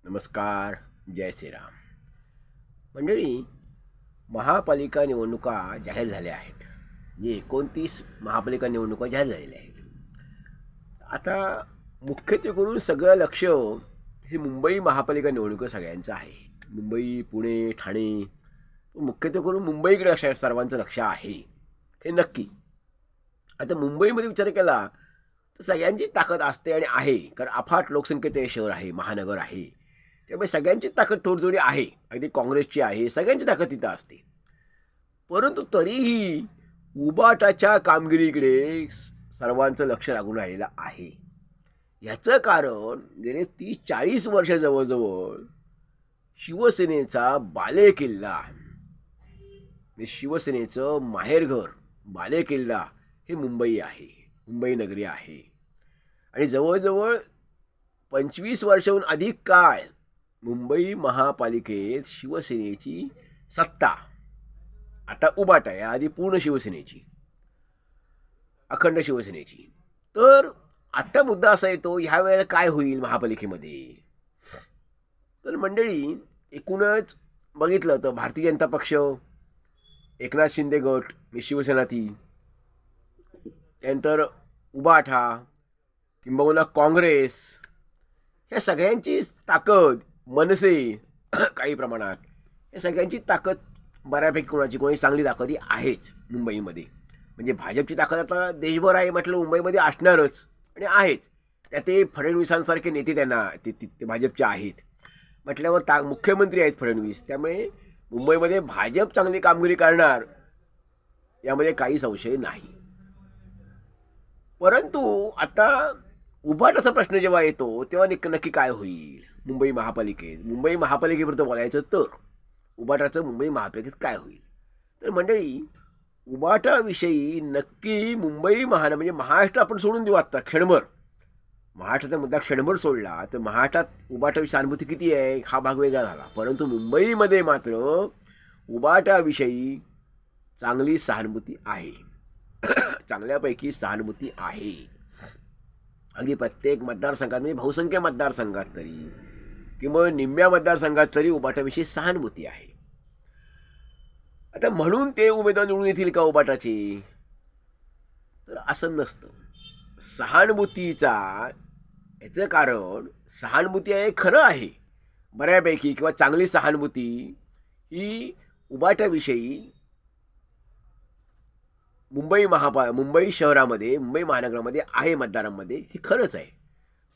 नमस्कार. जय श्रीराम. मंडळी, महापालिका निवडणुका जाहीर झाल्या आहेत. 29 महापालिका निवडणुका जाहीर झालेल्या आहेत. आता मुख्यत्वे करून सगळं लक्ष हे मुंबई महापालिका निवडणुका सगळ्यांचं आहे. मुंबई, पुणे, ठाणे, मुख्यत्वे करून मुंबईकडे सर्वांचं लक्ष आहे, हे नक्की. आता मुंबईमध्ये विचार केला तर सगळ्यांची ताकद असते आणि आहे, कारण अफाट लोकसंख्येचं हे शहर आहे, महानगर आहे. त्यामुळे सगळ्यांची ताकद थोडी आहे. अगदी काँग्रेसची आहे, सगळ्यांची ताकद तिथं असते. परंतु तरीही उबाटाच्या कामगिरीकडे सर्वांचं लक्ष लागून राहिलेलं आहे. याचं कारण गेले 30-40 वर्ष जवळजवळ शिवसेनेचा बालेकिल्ला, शिवसेनेचं माहेरघर, बालेकिल्ला हे मुंबई आहे, मुंबई नगरी आहे. आणि जवळजवळ 25 वर्षाहून अधिक काळ मुंबई महापालिकेत शिवसेनेची सत्ता. आता उबाटा आहे, आधी पूर्ण शिवसेनेची, अखंड शिवसेनेची. तर आता मुद्दा असा येतो, ह्या वेळेला काय होईल महापालिकेमध्ये. तर मंडळी, एकूणच बघितलं तर भारतीय जनता पक्ष, एकनाथ शिंदे गट, शिवसेना ती, त्यानंतर उबाठा किंबहुना काँग्रेस, ह्या सगळ्यांची ताकद, मनसे काही प्रमाणात, या सगळ्यांची ताकद बऱ्यापैकी कोणाची चांगली ताकद ही आहेच मुंबईमध्ये. म्हणजे भाजपची ताकद आता देशभर आहे म्हटलं, मुंबईमध्ये असणारच आणि आहेच. त्या ते फडणवीसांसारखे नेते त्यांना ते भाजपचे आहेत म्हटल्यावर मुख्यमंत्री आहेत फडणवीस. त्यामुळे मुंबईमध्ये भाजप चांगली कामगिरी करणार यामध्ये काही संशय नाही. परंतु आता उबाटाचा प्रश्न जेव्हा येतो तेव्हा नक्की काय होईल मुंबई महापालिकेत. मुंबई महापालिकेबद्दल बोलायचं तर उबाटाचं मुंबई महापालिकेत काय होईल. तर मंडळी, उबाटाविषयी नक्की मुंबई म्हणजे महाराष्ट्र आपण सोडून देऊ आत्ता क्षणभर. महाराष्ट्राचा मुद्दा क्षणभर सोडला तर महाराष्ट्रात उबाटाविषयी सहानुभूती किती आहे हा भाग वेगळा झाला. परंतु मुंबईमध्ये मात्र उबाटाविषयी चांगली सहानुभूती आहे, चांगल्यापैकी सहानुभूती आहे. अगदी प्रत्येक मतदारसंघात, म्हणजे बहुसंख्य मतदारसंघात तरी किंवा निम्म्या मतदारसंघात तरी उबाटाविषयी सहानुभूती आहे. आता म्हणून ते उमेदवार निवडून येतील का उबाटाचे, तर असं नसतं. सहानुभूतीचा याचं कारण, सहानुभूती आहे खरं आहे बऱ्यापैकी, किंवा चांगली सहानुभूती ही उबाटाविषयी मुंबई शहरामध्ये, मुंबई महानगरामध्ये आहे, मतदारांमध्ये, हे खरंच आहे.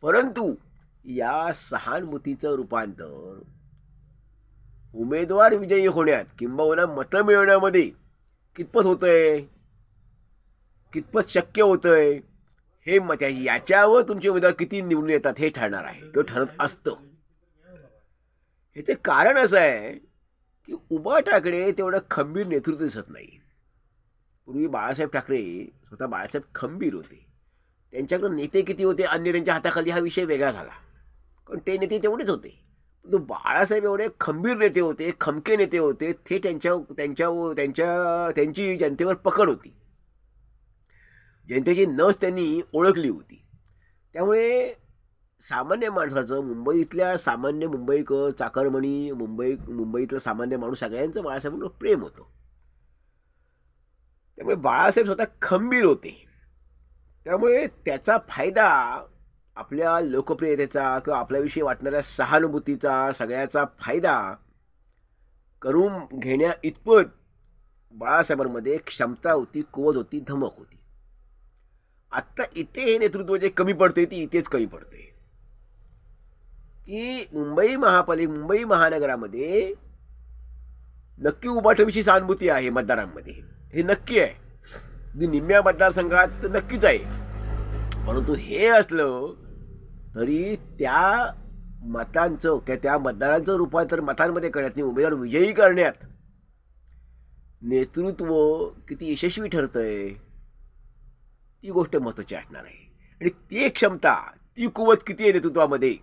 परंतु या सहानुभूतीचं रूपांतर उमेदवार विजयी होण्यात किंबहुना मतं मिळवण्यामध्ये कितपत होतंय, कितपत शक्य होतंय, हे याच्यावर तुमचे उमेदवार किती निवडून येतात हे ठरणार आहे, किंवा ठरत असतं. ह्याचं कारण असं आहे की उबाटाकडे तेवढं खंबीर नेतृत्व दिसत नाही. पूर्वी बाळासाहेब ठाकरे स्वतः बाळासाहेब खंबीर होते, त्यांच्याकडे नेते किती होते अन्य त्यांच्या हाताखाली हा विषय वेगळा झाला, कारण ते नेते तेवढेच होते. परंतु बाळासाहेब एवढे खंबीर नेते होते, खमके नेते होते, ते त्यांची जनतेवर पकड होती, जनतेची नस त्यांनी ओळखली होती. त्यामुळे सामान्य माणसाचं, मुंबईतल्या सामान्य मुंबईकर चाकरमणी, मुंबईतलं सामान्य माणूस, सगळ्यांचं बाळासाहेबांवर प्रेम होतं. त्यामुळे बाळासाहेब स्वतः खंबीर होते. त्यामुळे त्याचा फायदा, आपल्या लोकप्रियतेचा किंवा आपल्याविषयी वाटणाऱ्या सहानुभूतीचा सगळ्याचा फायदा करून घेण्या इतपत बाळासाहेबांमध्ये क्षमता होती, कुवत होती, धमक होती. आत्ता इथे हे नेतृत्व जे कमी पडते ती इथेच कमी पडते की मुंबई महानगरामध्ये नक्की उबाटाविषयी सहानुभूती आहे मतदारांमध्ये, हे नक्की आहे. निम्म्या मतदारसंघात तर नक्कीच आहे. परंतु हे असलं तरी त्या मतांचं किंवा त्या मतदारांचं रूपांतर मतांमध्ये करण्यात नाही, उमेदवार विजयी करण्यात नेतृत्व किती यशस्वी ठरतंय ती गोष्ट महत्त्वाची असणार आहे. आणि ती क्षमता, ती कुवत किती आहे नेतृत्वामध्ये,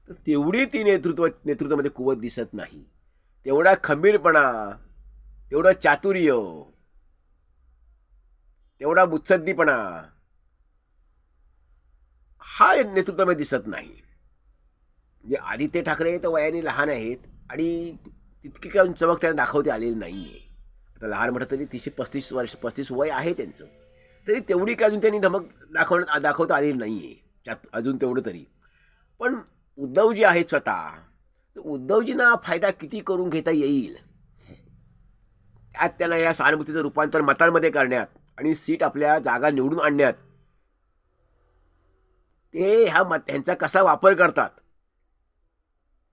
तर तेवढी ती नेतृत्वामध्ये कुवत दिसत नाही. तेवढा खंबीरपणा, तेवढं चातुर्य, तेवढा मुत्सद्दीपणा हा नेतृत्वामध्ये दिसत नाही. म्हणजे आदित्य ठाकरे तर वयाने लहान आहेत आणि तितकी काय चमक त्यांना दाखवता आलेली नाही आहे. आता लहान म्हटलं तरी 30-35 वर्ष 35 वय आहे त्यांचं, तरी तेवढी काय अजून त्यांनी धमक दाखवता आलेली नाही आहे त्यात अजून तेवढं तरी. पण उद्धवजी आहेत स्वतः, तर उद्धवजींना फायदा किती करून घेता येईल त्यात त्यांना या सहानुभूतीचं रूपांतर मतांमध्ये करण्यात आणि सीट आपल्या जागा निवडून आणण्यात ते ह्यांचा कसा वापर करतात,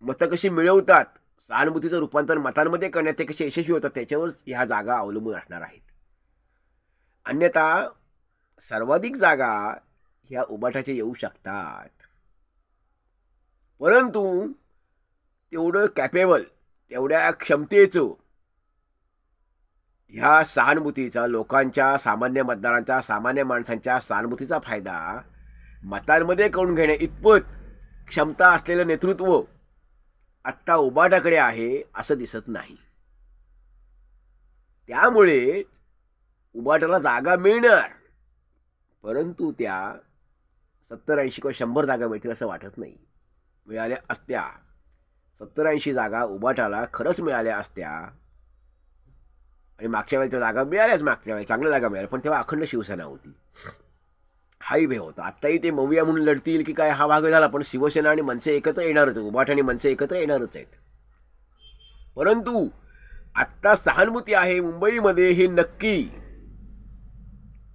मतं कशी मिळवतात, सहानुभूतीचं रूपांतर मतांमध्ये करण्यात ते कसे यशस्वी होतात त्याच्यावर ह्या जागा अवलंबून असणार आहेत. अन्यथा सर्वाधिक जागा ह्या उबाटाच्या येऊ शकतात, परंतु तेवढं कॅपेबल, तेवढ्या क्षमतेचं ह्या सहानुभूतीचा, लोकांच्या, सामान्य मतदारांच्या, सामान्य माणसांच्या सहानुभूतीचा फायदा मतांमध्ये करून घेण्या इतपत क्षमता असलेलं नेतृत्व आत्ता उबाटाकडे आहे असं दिसत नाही. त्यामुळे उबाटाला जागा मिळणार, परंतु त्या 70-80 किंवा 100 जागा मिळतील असं वाटत नाही. मिळाल्या असत्या 70-80 जागा उबाटाला खरंच मिळाल्या असत्या आणि मागच्या वेळेला जागा मिळाल्याच, मागच्या वेळेला चांगल्या जागा मिळाल्या, पण तेव्हा अखंड शिवसेना होती, हाही भेव होता. आत्ताही ते मऊया म्हणून लढतील की काय हा भाग झाला, पण शिवसेना आणि मनसे एकत्र येणारच, उबाट आणि मनसे एकत्र येणारच आहेत. परंतु आत्ता सहानुभूती आहे मुंबईमध्ये हे नक्की,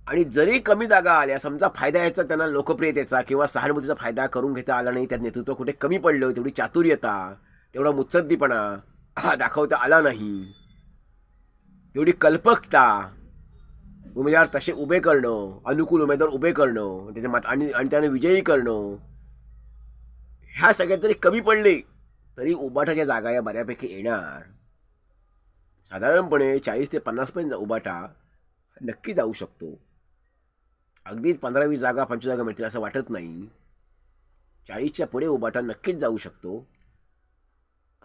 आणि जरी कमी जागा आल्या, समजा फायदा यायचा त्यांना लोकप्रियतेचा किंवा सहानुभूतीचा फायदा करून घेता आला नाही, त्यात नेतृत्व कुठे कमी पडलं, तेवढी चातुर्यता, तेवढा मुत्सद्दीपणा दाखवता आला नाही, तेवढी कल्पकता, उमेदवार तसे उभे करणं, अनुकूल उमेदवार उभे करणं, त्याच्या मत आणि त्याने विजयी करणं, ह्या सगळ्यात जरी कमी पडले तरी उबाटाच्या जागा या बऱ्यापैकी येणार. साधारणपणे 40 ते 50 पर्यंत उबाटा नक्की जाऊ शकतो. अगदीच 15-20 जागा 25 जागा मिळतील असं वाटत नाही. 40च्या पुढे उबाटा नक्कीच जाऊ शकतो.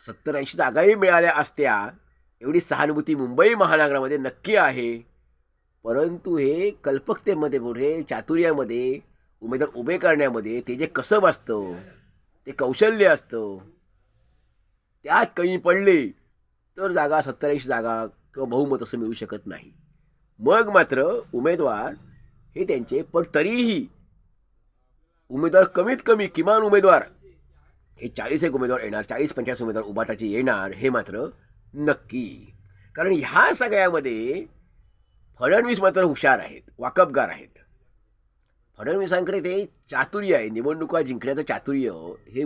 70-80 जागाही मिळाल्या असत्या एवढी सहानुभूती मुंबई महानगरामध्ये नक्की आहे, परंतु हे कल्पकतेमध्ये, पुढे चातुर्यामध्ये, उमेदवार उभे करण्यामध्ये ते जे कसब असतं, ते कौशल्य असतं, त्यात कमी पडले तर जागा 70-80 जागा किंवा बहुमत असं मिळू शकत नाही. मग मात्र उमेदवार हे त्यांचे, पण तरीही उमेदवार कमीत कमी किमान उमेदवार हे 40 उमेदवार येणार, 40-50 उमेदवार उबाटाचे येणार हे मात्र नक्की. कारण ह्या सगळ्यामध्ये फडणवीस मात्र हुशार आहेत, वाकबगार आहेत. फडणवीसांकडे ते चातुर्य आहे, निवडणुका जिंकण्याचं चातुर्य हे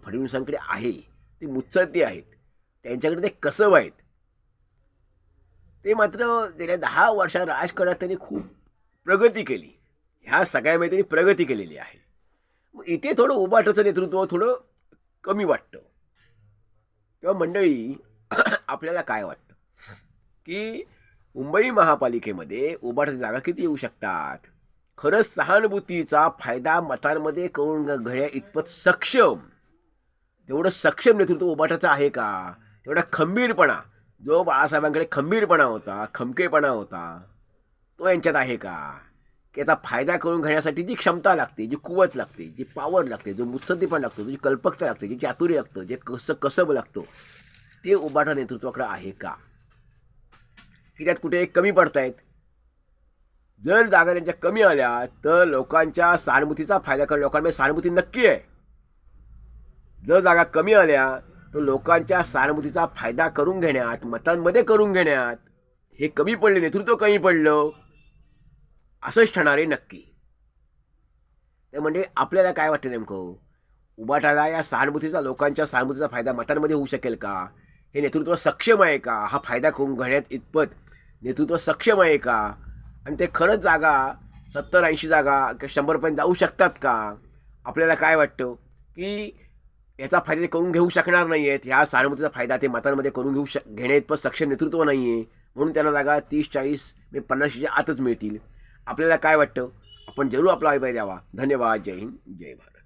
फडणवीसांकडे आहे, ते मुत्सद्दी आहेत, त्यांच्याकडे ते कसब आहेत. ते मात्र गेल्या 10 वर्षात राजकारणात त्यांनी खूप प्रगती केली, ह्या सगळ्यामध्ये त्यांनी प्रगती केलेली आहे. मग इथे थोडं उबाटाचं नेतृत्व थोडं कमी वाटतं. तेव्हा मंडळी आपल्याला काय वाटतं की मुंबई महापालिकेमध्ये उबाटाच्या जागा किती येऊ शकतात? खरंच सहानुभूतीचा फायदा मतांमध्ये करून घेण्या इतपत सक्षम, तेवढं सक्षम नेतृत्व उबाटाचं आहे का? तेवढा खंबीरपणा जो बाळासाहेबांकडे खंबीरपणा होता, खमकेपणा होता, तो यांच्यात आहे का? की याचा फायदा करून घेण्यासाठी जी क्षमता लागते, जी कुवत लागते, जी पॉवर लागते, जो मुत्सद्दीपणा लागतो, जी कल्पकता लागते, जी चातुर्य लागतं, जे कसब लागतो, ते उबाटा नेतृत्वाकडे आहे का? की त्यात कुठे कमी पडतायत? जर जागा त्यांच्या कमी आल्या तर लोकांच्या सहानुभूतीचा फायदा करून, लोकांमध्ये सहानुभूती नक्की आहे. जर जागा कमी आल्या तर लोकांच्या सहानुभूतीचा फायदा करून घेण्यात, मतांमध्ये करून घेण्यात हे कमी पडले, नेतृत्व कमी पडलं असंच ठरणार आहे नक्की. ते म्हणजे आपल्याला काय वाटतं नेमकं, उबाटाला या सहानुभूतीचा, लोकांच्या सहानुभूतीचा फायदा मतांमध्ये होऊ शकेल का? हे नेतृत्व सक्षम आहे का? हा फायदा करून घेण्यात इतपत नेतृत्व सक्षम आहे का? आणि ते खरंच जागा 70-80 जागा किंवा 100 जाऊ शकतात का? आपल्याला काय वाटतं की याचा फायदा ते करून घेऊ शकणार नाही आहेत, ह्या सहानुभूतीचा फायदा ते मतांमध्ये करून घेण्या इतपत सक्षम नेतृत्व नाही आहे, म्हणून त्यांना जागा 30-40 50च्या आतच मिळतील. आपल्याला काय वाटतं? आपण जरूर आपला अभिप्राय द्यावा. धन्यवाद. जय हिंद, जय भारत.